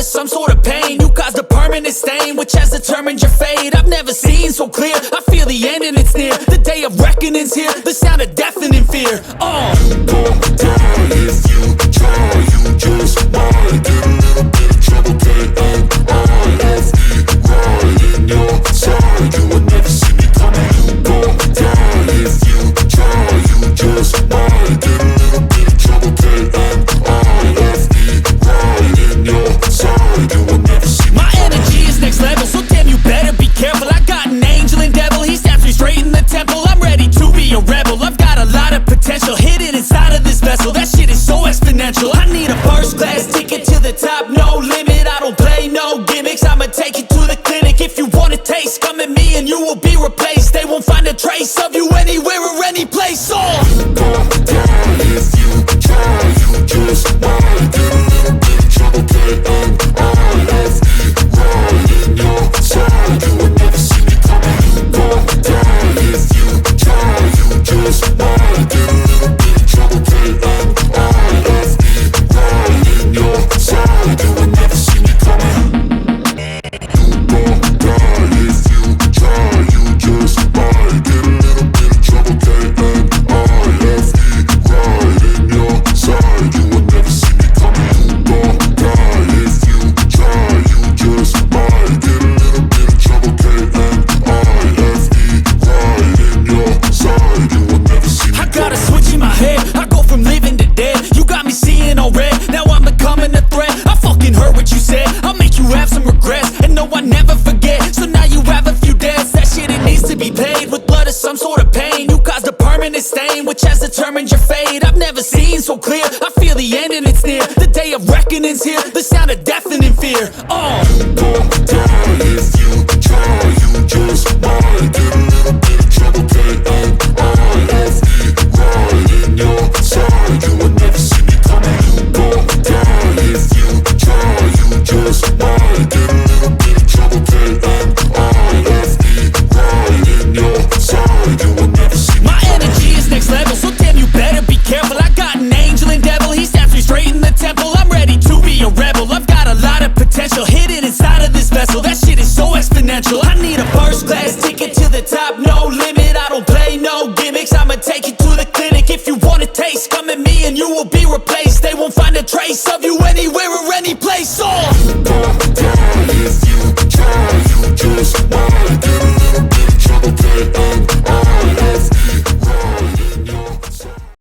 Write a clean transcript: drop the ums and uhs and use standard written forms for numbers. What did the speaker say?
some sort of pain. You caused a permanent stain, which has determined your fate. I've never seen so clear, I feel the end and it's near. The day of reckoning's here, the sound of deafening fear. You gon' die if you try, you just might get a little bit of trouble, K-N-I-F-E, right in your side. You would never see me coming. You gon' die if you try, you just might get a little bit of trouble, K-N-I-F-E, right in your side. You would never see me My energy is next level, so damn you better be careful. I got an angel and devil, he snaps me straight in the temple. I'm ready to be a rebel, I've got a lot of potential hidden inside of this vessel. That shit is so exponential. I need a first class ticket to the top, no limit. I don't play no gimmicks, I'ma take you to the clinic. If you want a taste, come at me and you will be replaced. They won't find a trace of you anywhere or any place. You gon' die if you try, you just might get a little bit of trouble, K-N-I-F-E, right in your side. You would never see me coming. You gon' die if you try, you just might get a little bit of trouble, K-N-I-F-E, right in your side. You would never see me coming. You gon' die if you try, you just might get a little bit of trouble, K-N-I-F-E, right in your side. You would never see me coming. You gon' die if you try, you just might get a little bit of trouble, K-N-I-F-E, right in your side. You would never see me I got a switch in my head, I go from living to dead. You got me seeing all red, now I'm becoming a threat. I fucking heard what you said, I'll make you have some regrets. And no, I never forget, so now you have a few debts. That shit, it needs to be paid with blood or some sort of pain. You caused a permanent stain, which has determined your fate. I've never seen so clear, I feel the end and it's near. The day of reckoning's here, the sound of deafening fear. You gon' die if you try, you just might get a little bit of trouble, K-N-I-F-E, right in your side. You would never see me coming. You gon' die if you try, you just might get a little bit of trouble, K-N-I-F-E, right in your side. You would never see me My energy is next level, so damn you better be careful. I got an angel and devil, he snaps me straight in the temple. I'm ready to be a rebel, I've got a lot of potential hidden inside of this vessel. That shit is so exponential. I need a first class ticket to the top, no limit. I don't play no gimmicks, I'ma take you to the clinic. If you want a taste, come at me and you will be replaced. They won't find a trace of you anywhere or any place.